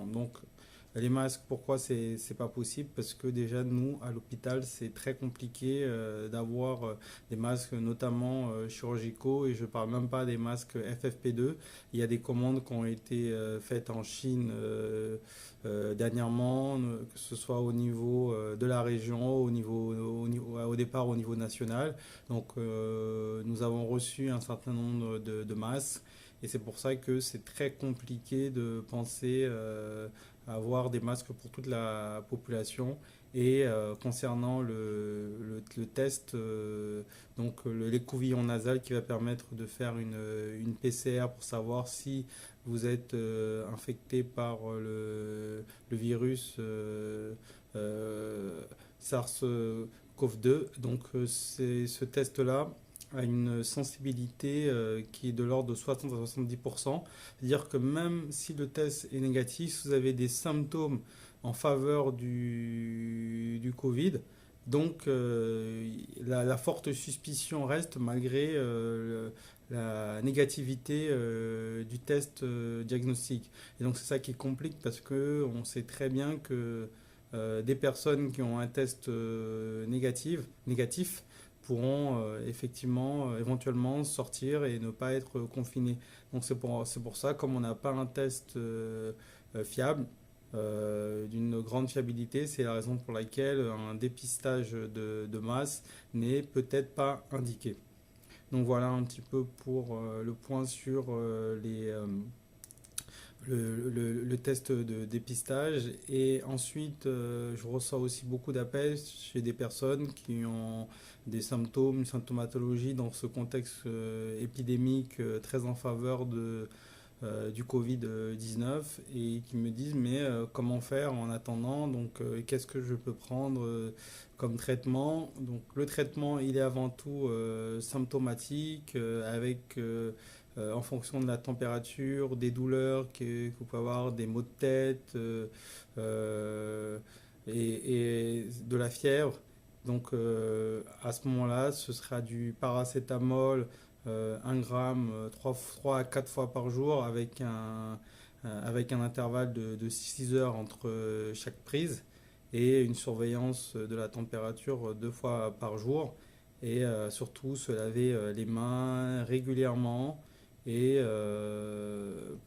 concernant. Donc, les masques, pourquoi c'est pas possible? Parce que déjà, nous, à l'hôpital, c'est très compliqué d'avoir des masques, notamment chirurgicaux, et je parle même pas des masques FFP2. Il y a des commandes qui ont été faites en Chine dernièrement, que ce soit au niveau de la région, au départ au niveau national. Donc, nous avons reçu un certain nombre de masques. Et c'est pour ça que c'est très compliqué de penser à avoir des masques pour toute la population. Et concernant le test, l'écouvillon nasal qui va permettre de faire une PCR pour savoir si vous êtes infecté par le virus SARS-CoV-2. Donc ce test-là a une sensibilité qui est de l'ordre de 60 à 70%. C'est-à-dire que même si le test est négatif, si vous avez des symptômes en faveur du Covid, donc la forte suspicion reste malgré la négativité du test diagnostic. Et donc c'est ça qui complique parce que on sait très bien que des personnes qui ont un test négatif pourront effectivement éventuellement sortir et ne pas être confinés. Donc c'est pour ça, comme on n'a pas un test fiable, d'une grande fiabilité, c'est la raison pour laquelle un dépistage de masse n'est peut-être pas indiqué. Donc voilà un petit peu pour le point sur le test de dépistage. Et ensuite, je reçois aussi beaucoup d'appels chez des personnes qui ont des symptômes, une symptomatologie dans ce contexte épidémique très en faveur du Covid-19 et qui me disent mais comment faire en attendant, donc qu'est-ce que je peux prendre comme traitement. Donc le traitement il est avant tout symptomatique avec en fonction de la température, des douleurs que vous pouvez avoir, des maux de tête et de la fièvre. Donc à ce moment-là, ce sera du paracétamol 1 gramme 3 à 4 fois par jour avec un intervalle de 6 heures entre chaque prise et une surveillance de la température 2 fois par jour. Et surtout se laver les mains régulièrement et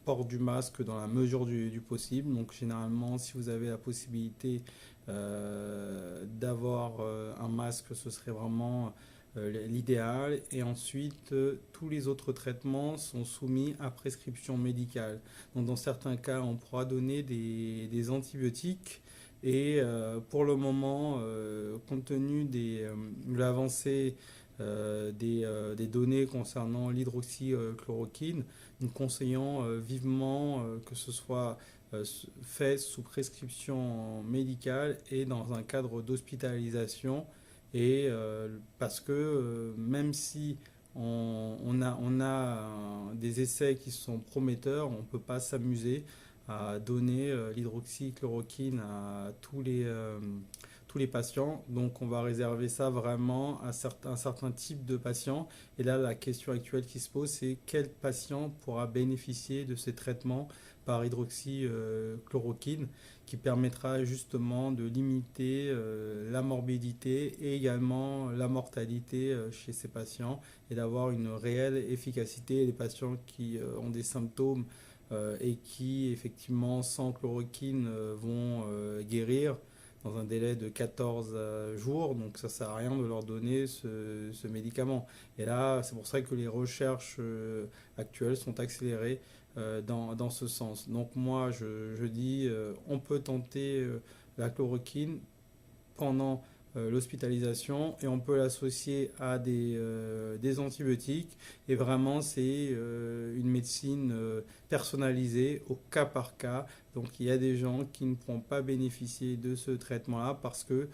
port du masque dans la mesure du possible. Donc généralement, si vous avez la possibilité d'avoir un masque, ce serait vraiment l'idéal. Et ensuite, tous les autres traitements sont soumis à prescription médicale. Donc dans certains cas, on pourra donner des antibiotiques. Et pour le moment, compte tenu de l'avancée des données concernant l'hydroxychloroquine, nous conseillons vivement que ce soit fait sous prescription médicale et dans un cadre d'hospitalisation. Et parce que même si on a des essais qui sont prometteurs, on ne peut pas s'amuser à donner l'hydroxychloroquine à tous les patients. Donc on va réserver ça vraiment à un certain type de patients. Et là, la question actuelle qui se pose, c'est quel patient pourra bénéficier de ces traitements par hydroxychloroquine qui permettra justement de limiter la morbidité et également la mortalité chez ces patients et d'avoir une réelle efficacité. Les patients qui ont des symptômes et qui effectivement sans chloroquine vont guérir dans un délai de 14 jours, donc ça ne sert à rien de leur donner ce médicament. Et là, c'est pour ça que les recherches actuelles sont accélérées dans ce sens. Donc moi, je dis, on peut tenter la chloroquine pendant l'hospitalisation et on peut l'associer à des antibiotiques. Et vraiment, c'est une médecine personnalisée au cas par cas. Donc il y a des gens qui ne pourront pas bénéficier de ce traitement-là parce que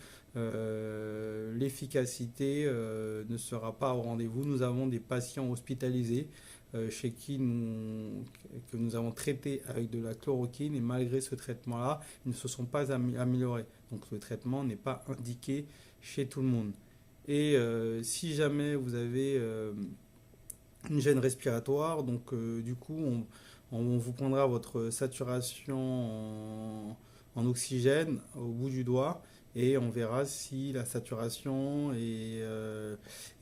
l'efficacité ne sera pas au rendez-vous. Nous avons des patients hospitalisés que nous avons traités avec de la chloroquine et malgré ce traitement-là, ils ne se sont pas améliorés. Donc le traitement n'est pas indiqué chez tout le monde. Et si jamais vous avez une gêne respiratoire, donc du coup On vous prendra votre saturation en oxygène au bout du doigt et on verra si la saturation est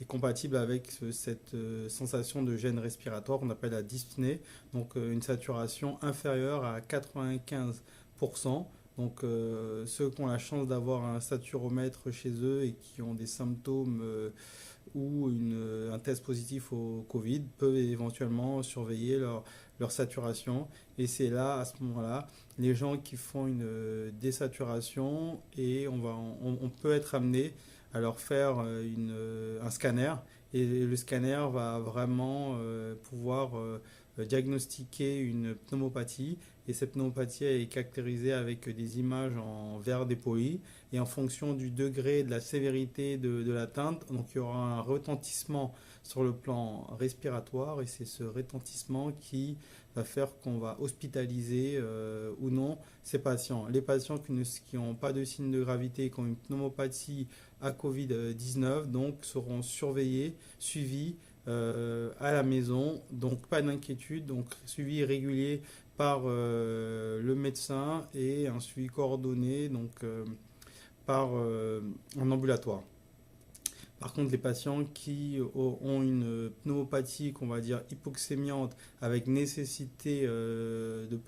compatible avec cette sensation de gêne respiratoire qu'on appelle la dyspnée, donc une saturation inférieure à 95%. Donc ceux qui ont la chance d'avoir un saturomètre chez eux et qui ont des symptômes ou un test positif au Covid peuvent éventuellement surveiller leur saturation. Et c'est là, à ce moment-là, les gens qui font une désaturation et on peut être amené à leur faire un scanner. Et le scanner va vraiment pouvoir diagnostiquer une pneumopathie. Et cette pneumopathie est caractérisée avec des images en verre dépoli. Et en fonction du degré de la sévérité de l'atteinte, donc il y aura un retentissement sur le plan respiratoire. Et c'est ce retentissement qui va faire qu'on va hospitaliser ou non ces patients. Les patients qui n'ont pas de signe de gravité, qui ont une pneumopathie à Covid-19, donc seront surveillés, suivis à la maison, donc pas d'inquiétude, donc suivi régulier par le médecin et un suivi coordonné donc par un ambulatoire. Par contre, les patients qui ont une pneumopathie, qu'on va dire hypoxémiante, avec nécessité de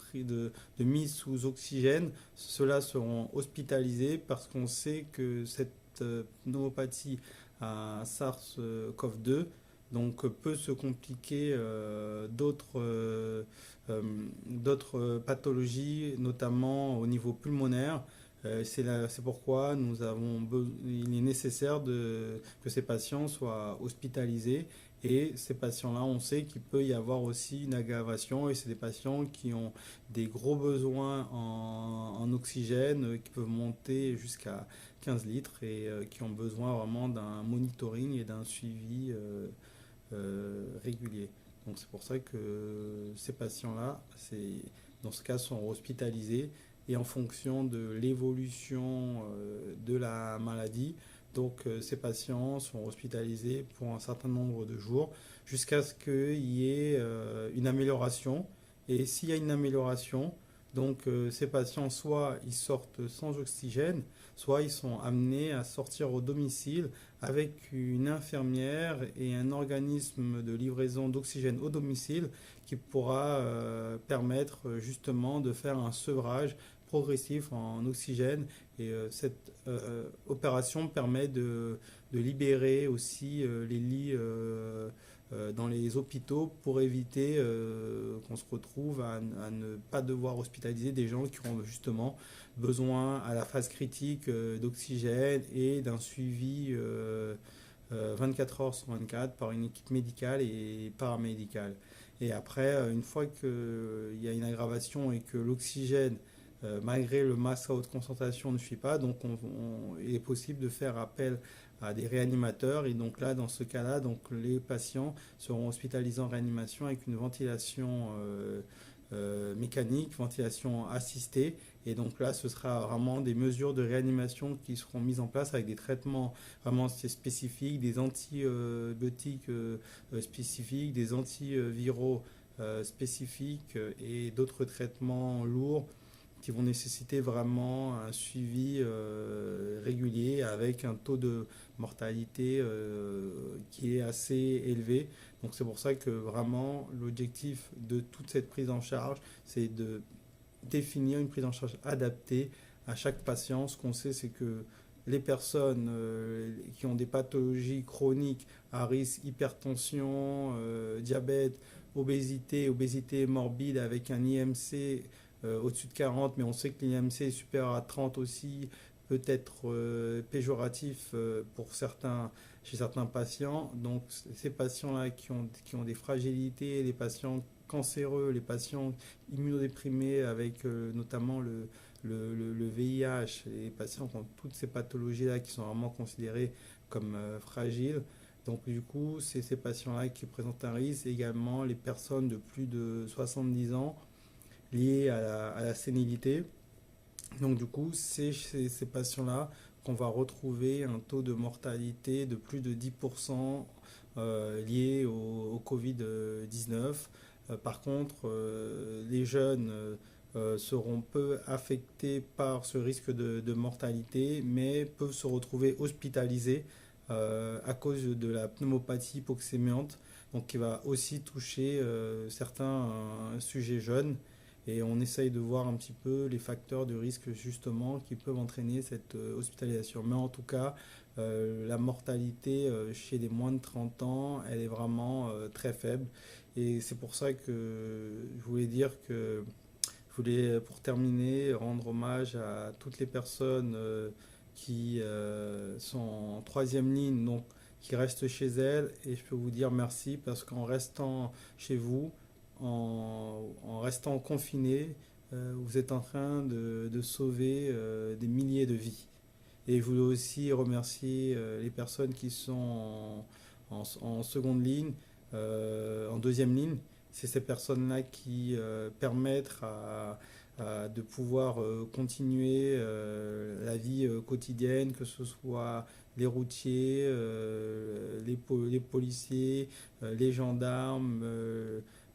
mise sous oxygène, ceux-là seront hospitalisés parce qu'on sait que cette pneumopathie à SARS-CoV-2 donc, peut se compliquer d'autres pathologies, notamment au niveau pulmonaire. C'est pourquoi il est nécessaire que ces patients soient hospitalisés. Et ces patients-là, on sait qu'il peut y avoir aussi une aggravation. Et c'est des patients qui ont des gros besoins en oxygène qui peuvent monter jusqu'à 15 litres et qui ont besoin vraiment d'un monitoring et d'un suivi régulier. Donc c'est pour ça que ces patients-là, dans ce cas, sont hospitalisés et en fonction de l'évolution de la maladie. Donc ces patients sont hospitalisés pour un certain nombre de jours jusqu'à ce qu'il y ait une amélioration. Et s'il y a une amélioration, donc ces patients, soit ils sortent sans oxygène, soit ils sont amenés à sortir au domicile avec une infirmière et un organisme de livraison d'oxygène au domicile qui pourra permettre justement de faire un sevrage progressif en oxygène. Et cette opération permet de libérer aussi les lits dans les hôpitaux pour éviter qu'on se retrouve à ne pas devoir hospitaliser des gens qui ont justement besoin à la phase critique d'oxygène et d'un suivi 24 heures sur 24 par une équipe médicale et paramédicale. Et après, une fois qu'il y a une aggravation et que l'oxygène, malgré le masque à haute concentration, ne suit pas, donc il est possible de faire appel à des réanimateurs. Et donc là, dans ce cas-là, donc les patients seront hospitalisés en réanimation avec une ventilation mécanique, ventilation assistée. Et donc là, ce sera vraiment des mesures de réanimation qui seront mises en place avec des traitements vraiment spécifiques, des antibiotiques spécifiques, des antiviraux spécifiques et d'autres traitements lourds qui vont nécessiter vraiment un suivi régulier avec un taux de mortalité qui est assez élevé. Donc c'est pour ça que vraiment l'objectif de toute cette prise en charge, c'est de définir une prise en charge adaptée à chaque patient. Ce qu'on sait, c'est que les personnes qui ont des pathologies chroniques à risque, hypertension, diabète, obésité morbide avec un IMC au-dessus de 40, mais on sait que l'IMC est supérieur à 30 aussi, peut être péjoratif chez certains patients. Donc ces patients-là qui ont des fragilités, les patients cancéreux, les patients immunodéprimés avec notamment le VIH, les patients qui ont toutes ces pathologies-là qui sont vraiment considérées comme fragiles. Donc du coup, c'est ces patients-là qui présentent un risque. Également les personnes de plus de 70 ans liées à la sénilité. Donc du coup, c'est chez ces patients-là qu'on va retrouver un taux de mortalité de plus de 10% lié au Covid-19 Par contre, les jeunes seront peu affectés par ce risque de mortalité, mais peuvent se retrouver hospitalisés à cause de la pneumopathie hypoxémiante, donc qui va aussi toucher certains sujets jeunes. Et on essaye de voir un petit peu les facteurs de risque justement qui peuvent entraîner cette hospitalisation. Mais en tout cas, la mortalité chez les moins de 30 ans, elle est vraiment très faible. Et c'est pour ça que je voulais dire que je voulais, pour terminer, rendre hommage à toutes les personnes qui sont en troisième ligne, donc qui restent chez elles. Et je peux vous dire merci parce qu'en restant chez vous, en restant confiné, vous êtes en train de sauver des milliers de vies. Et je voulais aussi remercier les personnes qui sont en seconde ligne, en deuxième ligne. C'est ces personnes-là qui permettent de pouvoir continuer la vie quotidienne, que ce soit les routiers, les policiers, les gendarmes,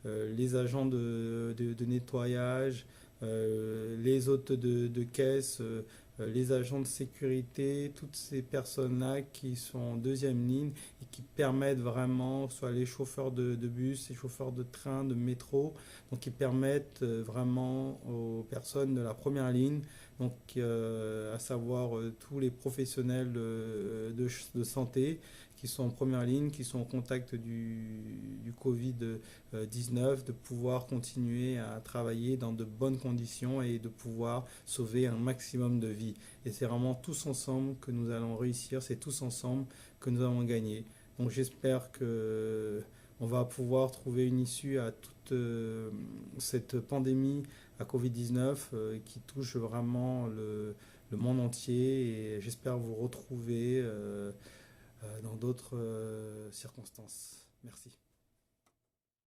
les agents de nettoyage, les hôtes de caisse, les agents de sécurité, toutes ces personnes-là qui sont en deuxième ligne et qui permettent vraiment, soit les chauffeurs de bus, les chauffeurs de train, de métro, donc qui permettent vraiment aux personnes de la première ligne, donc à savoir tous les professionnels de santé qui sont en première ligne, qui sont en contact du Covid-19, de pouvoir continuer à travailler dans de bonnes conditions et de pouvoir sauver un maximum de vies. Et c'est vraiment tous ensemble que nous allons réussir, c'est tous ensemble que nous allons gagner. Donc j'espère que on va pouvoir trouver une issue à toute cette pandémie à Covid-19 qui touche vraiment le monde entier et j'espère vous retrouver dans d'autres circonstances. Merci.